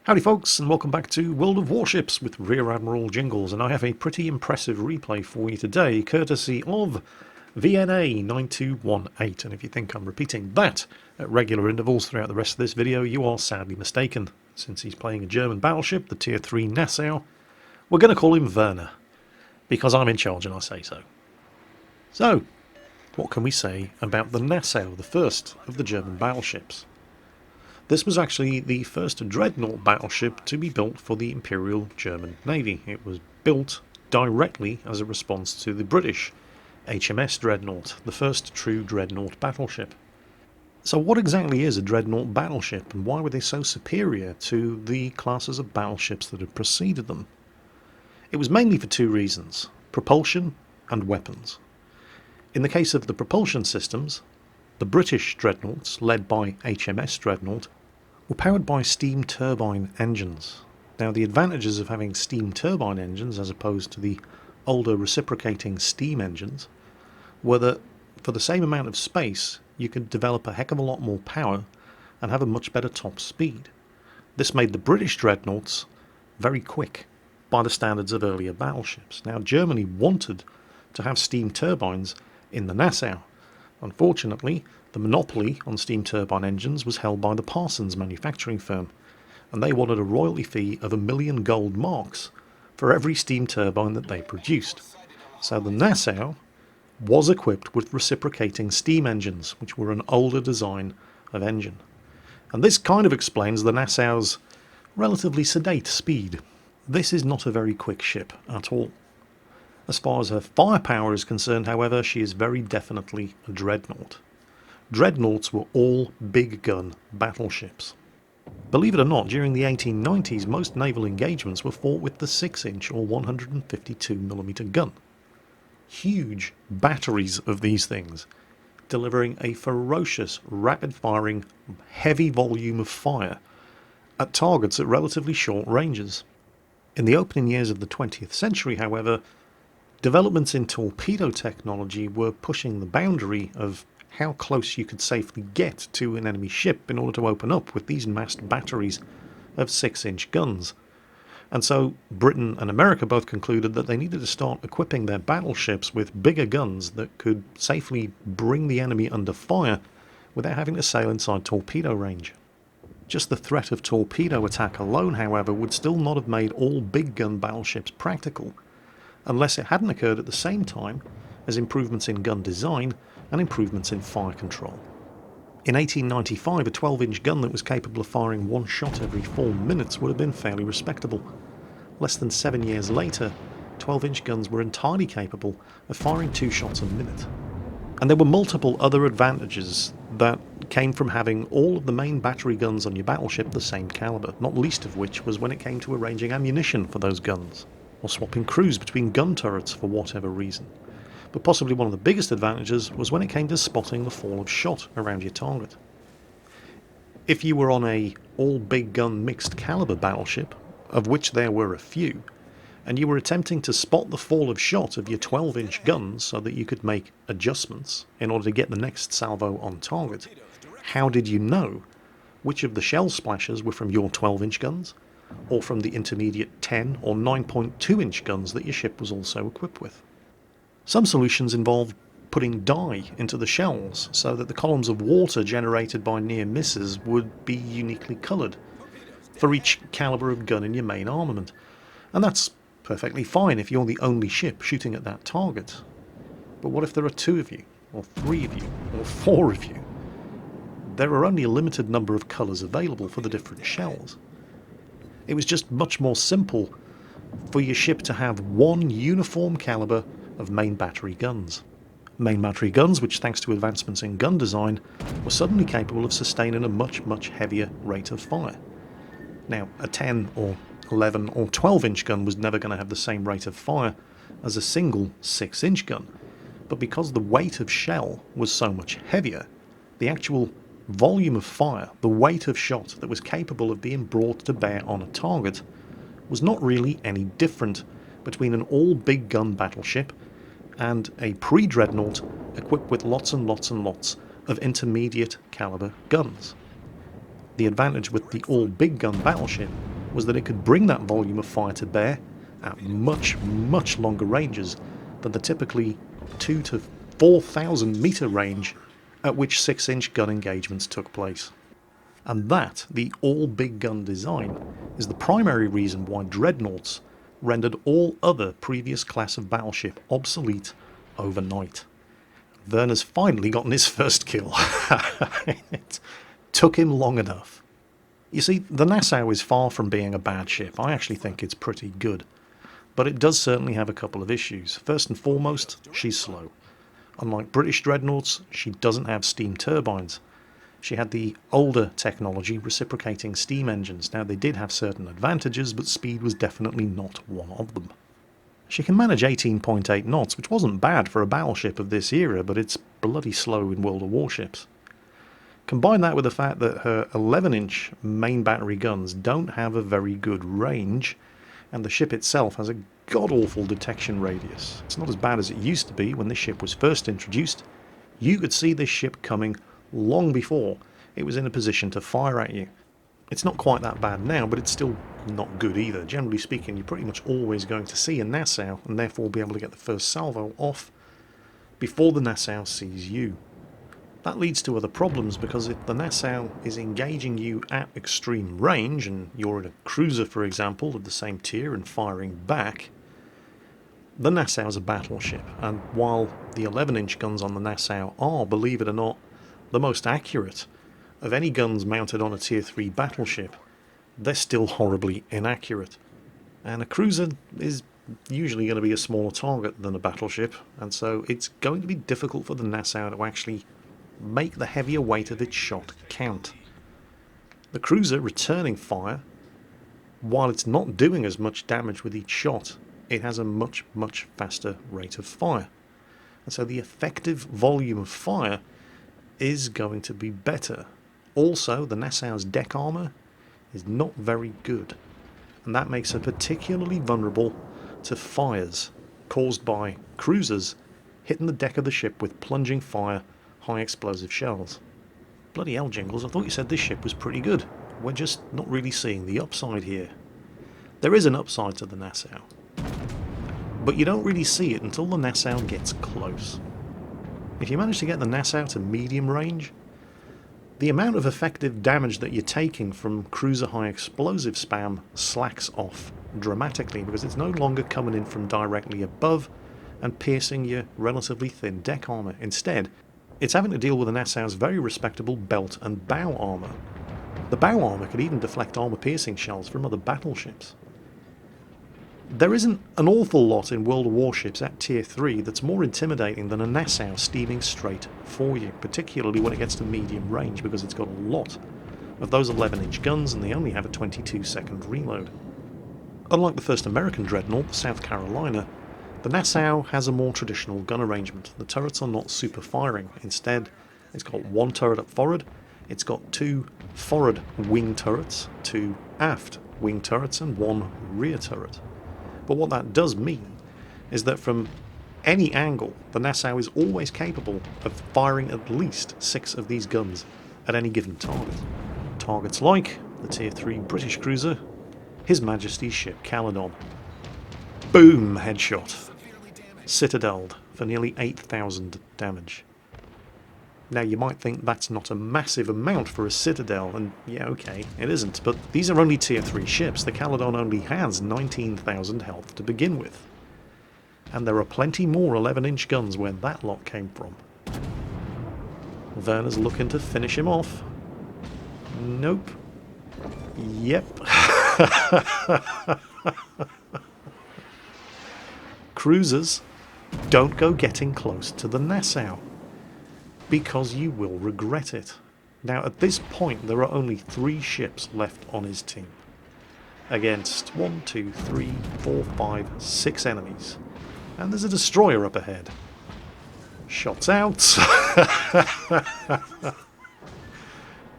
Howdy folks, and welcome back to World of Warships with Rear Admiral Jingles, and I have a pretty impressive replay for you today, courtesy of VNA 9218, and if you think I'm repeating that at regular intervals throughout the rest of this video, you are sadly mistaken. Since he's playing a German battleship, the Tier 3 Nassau, we're going to call him Werner, because I'm in charge and I say so. So, what can we say about the Nassau, the first of the German battleships? This was actually the first dreadnought battleship to be built for the Imperial German Navy. It was built directly as a response to the British HMS Dreadnought, the first true dreadnought battleship. So what exactly is a dreadnought battleship, and why were they so superior to the classes of battleships that had preceded them? It was mainly for two reasons: propulsion and weapons. In the case of the propulsion systems, the British dreadnoughts, led by HMS Dreadnought, were powered by steam turbine engines. Now, the advantages of having steam turbine engines as opposed to the older reciprocating steam engines were that for the same amount of space you could develop a heck of a lot more power and have a much better top speed. This made the British dreadnoughts very quick by the standards of earlier battleships. Now, Germany wanted to have steam turbines in the Nassau. Unfortunately, the monopoly on steam turbine engines was held by the Parsons manufacturing firm, and they wanted a royalty fee of 1,000,000 gold marks for every steam turbine that they produced. So the Nassau was equipped with reciprocating steam engines, which were an older design of engine. And this kind of explains the Nassau's relatively sedate speed. This is not a very quick ship at all. As far as her firepower is concerned, however, she is very definitely a dreadnought. Dreadnoughts were all big gun battleships. Believe it or not, during the 1890s, most naval engagements were fought with the 6-inch or 152mm gun. Huge batteries of these things, delivering a ferocious, rapid-firing, heavy volume of fire at targets at relatively short ranges. In the opening years of the 20th century, however, developments in torpedo technology were pushing the boundary of how close you could safely get to an enemy ship in order to open up with these massed batteries of 6-inch guns. And so Britain and America both concluded that they needed to start equipping their battleships with bigger guns that could safely bring the enemy under fire without having to sail inside torpedo range. Just the threat of torpedo attack alone, however, would still not have made all big gun battleships practical, unless it hadn't occurred at the same time as improvements in gun design and improvements in fire control. In 1895, a 12-inch gun that was capable of firing one shot every 4 minutes would have been fairly respectable. Less than 7 years later, 12-inch guns were entirely capable of firing 2 shots a minute. And there were multiple other advantages that came from having all of the main battery guns on your battleship the same caliber, not least of which was when it came to arranging ammunition for those guns, or swapping crews between gun turrets for whatever reason. But possibly one of the biggest advantages was when it came to spotting the fall of shot around your target. If you were on a all-big gun mixed caliber battleship, of which there were a few, and you were attempting to spot the fall of shot of your 12-inch guns so that you could make adjustments in order to get the next salvo on target, how did you know which of the shell splashes were from your 12-inch guns, or from the intermediate 10 or 9.2-inch guns that your ship was also equipped with? Some solutions involved putting dye into the shells so that the columns of water generated by near misses would be uniquely coloured for each calibre of gun in your main armament, and that's perfectly fine if you're the only ship shooting at that target. But what if there are 2 of you, or 3 of you, or 4 of you? There are only a limited number of colours available for the different shells. It was just much more simple for your ship to have one uniform calibre of main battery guns. Main battery guns, which thanks to advancements in gun design, were suddenly capable of sustaining a much heavier rate of fire. Now, a 10 or 11 or 12-inch gun was never going to have the same rate of fire as a single 6-inch gun, but because the weight of shell was so much heavier, the actual volume of fire, the weight of shot that was capable of being brought to bear on a target, was not really any different between an all-big gun battleship and a pre-dreadnought equipped with lots and lots of intermediate caliber guns. The advantage with the all-big gun battleship was that it could bring that volume of fire to bear at much, much longer ranges than the typically 2 to 4,000 metre range at which 6-inch gun engagements took place. And that, the all-big gun design, is the primary reason why dreadnoughts rendered all other previous class of battleship obsolete overnight. Werner's finally gotten his first kill. It took him long enough. You see, the Nassau is far from being a bad ship. I actually think it's pretty good. But it does certainly have a couple of issues. First and foremost, she's slow. Unlike British dreadnoughts, she doesn't have steam turbines. She had the older technology reciprocating steam engines. Now, they did have certain advantages, but speed was definitely not one of them. She can manage 18.8 knots, which wasn't bad for a battleship of this era, but it's bloody slow in World of Warships. Combine that with the fact that her 11-inch main battery guns don't have a very good range, and the ship itself has a god-awful detection radius. It's not as bad as it used to be when this ship was first introduced. You could see this ship coming long before it was in a position to fire at you. It's not quite that bad now, but it's still not good either. Generally speaking, you're pretty much always going to see a Nassau and therefore be able to get the first salvo off before the Nassau sees you. That leads to other problems, because if the Nassau is engaging you at extreme range and you're in a cruiser, for example, of the same tier and firing back, the Nassau is a battleship, and while the 11-inch guns on the Nassau are, believe it or not, the most accurate of any guns mounted on a tier 3 battleship, they're still horribly inaccurate. And a cruiser is usually going to be a smaller target than a battleship, and so it's going to be difficult for the Nassau to actually make the heavier weight of its shot count. The cruiser returning fire, while it's not doing as much damage with each shot, it has a much, much faster rate of fire. And so the effective volume of fire is going to be better. Also, the Nassau's deck armour is not very good, and that makes her particularly vulnerable to fires caused by cruisers hitting the deck of the ship with plunging fire, high explosive shells. Bloody hell, Jingles, I thought you said this ship was pretty good. We're just not really seeing the upside here. There is an upside to the Nassau, but you don't really see it until the Nassau gets close. If you manage to get the Nassau to medium range, the amount of effective damage that you're taking from cruiser high explosive spam slacks off dramatically, because it's no longer coming in from directly above and piercing your relatively thin deck armour. Instead, it's having to deal with the Nassau's very respectable belt and bow armour. The bow armour could even deflect armour-piercing shells from other battleships. There isn't an awful lot in World of Warships at Tier 3 that's more intimidating than a Nassau steaming straight for you, particularly when it gets to medium range, because it's got a lot of those 11-inch guns and they only have a 22-second reload. Unlike the first American dreadnought, the South Carolina, the Nassau has a more traditional gun arrangement. The turrets are not super firing. Instead, it's got one turret up forward, it's got two forward wing turrets, two aft wing turrets, and one rear turret. But what that does mean is that from any angle, the Nassau is always capable of firing at least 6 of these guns at any given target. Targets like the Tier 3 British cruiser, His Majesty's ship Caledon. Boom! Headshot. Citadeled for nearly 8,000 damage. Now you might think that's not a massive amount for a Citadel, and yeah, okay, it isn't, but these are only Tier 3 ships. The Caledon only has 19,000 health to begin with. And there are plenty more 11-inch guns where that lot came from. Werner's looking to finish him off. Nope. Yep. Cruisers, don't go getting close to the Nassau, because you will regret it. Now at this point there are only 3 ships left on his team, against 1, 2, 3, 4, 5, 6 enemies, and there's a destroyer up ahead. Shots out.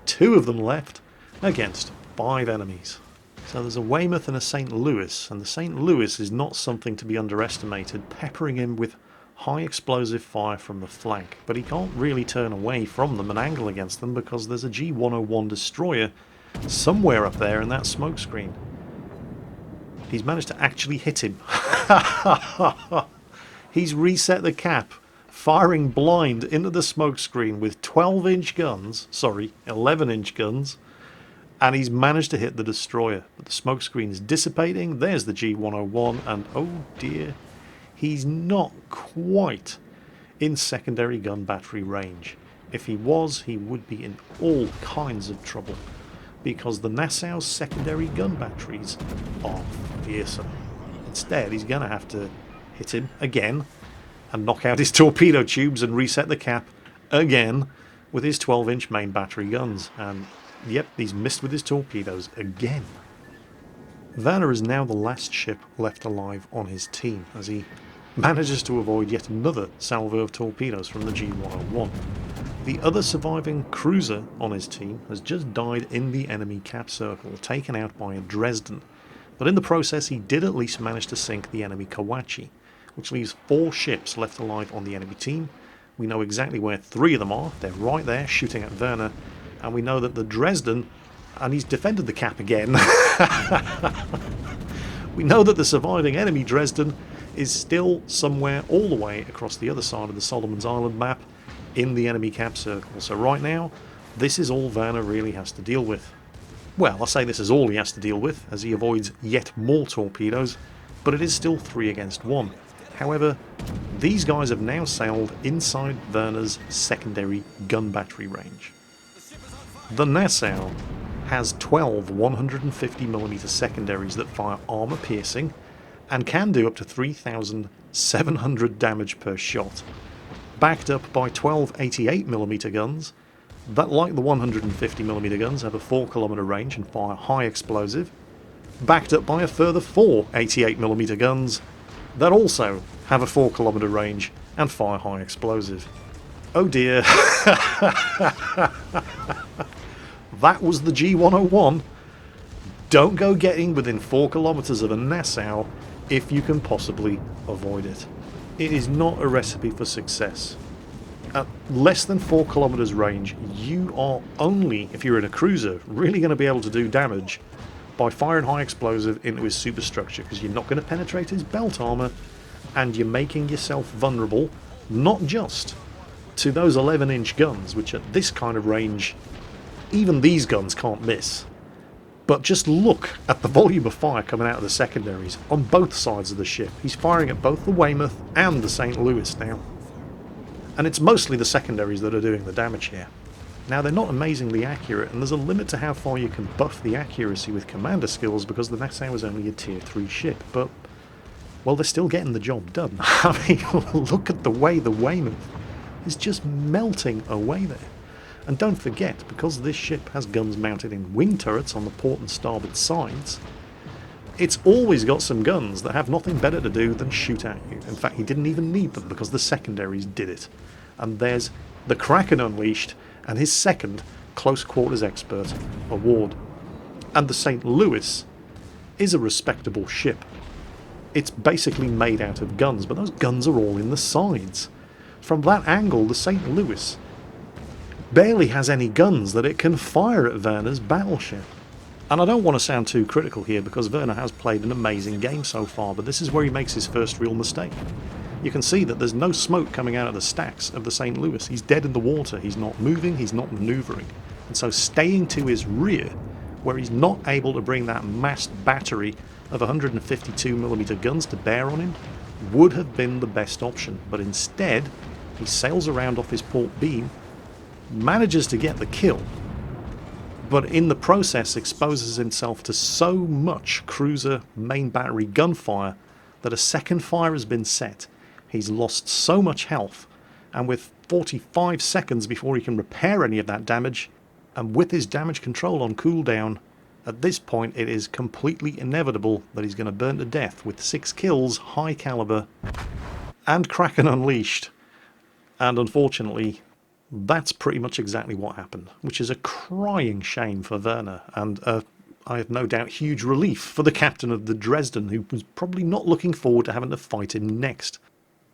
2 of them left against 5 enemies. So there's a Weymouth and a St. Louis, and the St. Louis is not something to be underestimated, peppering him with high explosive fire from the flank, but he can't really turn away from them and angle against them because there's a G101 destroyer somewhere up there in that smoke screen. He's managed to actually hit him. He's reset the cap, firing blind into the smoke screen with 12-inch guns, sorry, 11-inch guns, and he's managed to hit the destroyer. But the smoke screen is dissipating. There's the G101, and oh dear, he's not quite in secondary gun battery range. If he was, he would be in all kinds of trouble, because the Nassau's secondary gun batteries are fearsome. Instead, he's going to have to hit him again and knock out his torpedo tubes and reset the cap again with his 12-inch main battery guns. And yep, he's missed with his torpedoes again. Werner is now the last ship left alive on his team as he manages to avoid yet another salvo of torpedoes from the G101. The other surviving cruiser on his team has just died in the enemy cap circle, taken out by a Dresden. But in the process, he did at least manage to sink the enemy Kawachi, which leaves 4 ships left alive on the enemy team. We know exactly where 3 of them are. They're right there, shooting at Werner. And we know that the Dresden, and he's defended the cap again. We know that the surviving enemy Dresden is still somewhere all the way across the other side of the Solomon's Island map in the enemy cap circle. So right now, this is all Werner really has to deal with. Well, I say this is all he has to deal with, as he avoids yet more torpedoes, but it is still 3 against 1. However, these guys have now sailed inside Werner's secondary gun battery range. The Nassau has 12 150mm secondaries that fire armour-piercing and can do up to 3,700 damage per shot, backed up by 12 88mm guns that, like the 150mm guns, have a 4km range and fire high explosive, backed up by a further 4 88mm guns that also have a 4km range and fire high explosive. Oh dear. That was the G101. Don't go getting within 4 kilometers of a Nassau if you can possibly avoid it. It is not a recipe for success. At less than 4 kilometers range, you are only, if you're in a cruiser, really going to be able to do damage by firing high explosive into his superstructure, because you're not going to penetrate his belt armor, and you're making yourself vulnerable not just to those 11-inch guns, which at this kind of range, even these guns can't miss. But just look at the volume of fire coming out of the secondaries on both sides of the ship. He's firing at both the Weymouth and the St. Louis now. And it's mostly the secondaries that are doing the damage here. Now, they're not amazingly accurate, and there's a limit to how far you can buff the accuracy with commander skills, because the Nassau is only a tier 3 ship, but, well, they're still getting the job done. I mean, look at the way the Weymouth is just melting away there. And don't forget, because this ship has guns mounted in wing turrets on the port and starboard sides, it's always got some guns that have nothing better to do than shoot at you. In fact, he didn't even need them, because the secondaries did it. And there's the Kraken Unleashed and his second Close Quarters Expert award. And the St. Louis is a respectable ship. It's basically made out of guns, but those guns are all in the sides. From that angle, the St. Louis barely has any guns that it can fire at Werner's battleship. And I don't want to sound too critical here, because Werner has played an amazing game so far, but this is where he makes his first real mistake. You can see that there's no smoke coming out of the stacks of the St. Louis. He's dead in the water, he's not moving, he's not manoeuvring. And so staying to his rear, where he's not able to bring that massed battery of 152mm guns to bear on him, would have been the best option. But instead, he sails around off his port beam, manages to get the kill, but in the process exposes himself to so much cruiser main battery gunfire that a second fire has been set. He's lost so much health, and with 45 seconds before he can repair any of that damage, and with his damage control on cooldown, at this point it is completely inevitable that he's going to burn to death with 6 kills, high caliber, and Kraken Unleashed. And unfortunately, that's pretty much exactly what happened, which is a crying shame for Werner, and I have no doubt huge relief for the captain of the Dresden, who was probably not looking forward to having to fight him next.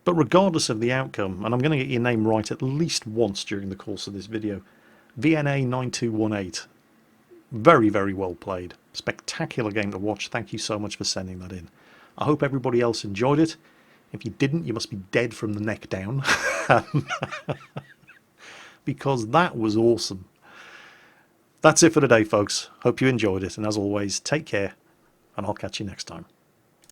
But regardless of the outcome, and I'm going to get your name right at least once during the course of this video, VNA 9218, very, very well played. Spectacular game to watch. Thank you so much for sending that in. I hope everybody else enjoyed it. If you didn't, you must be dead from the neck down. Because that was awesome. That's it for today, folks. Hope you enjoyed it. And as always, take care, and I'll catch you next time.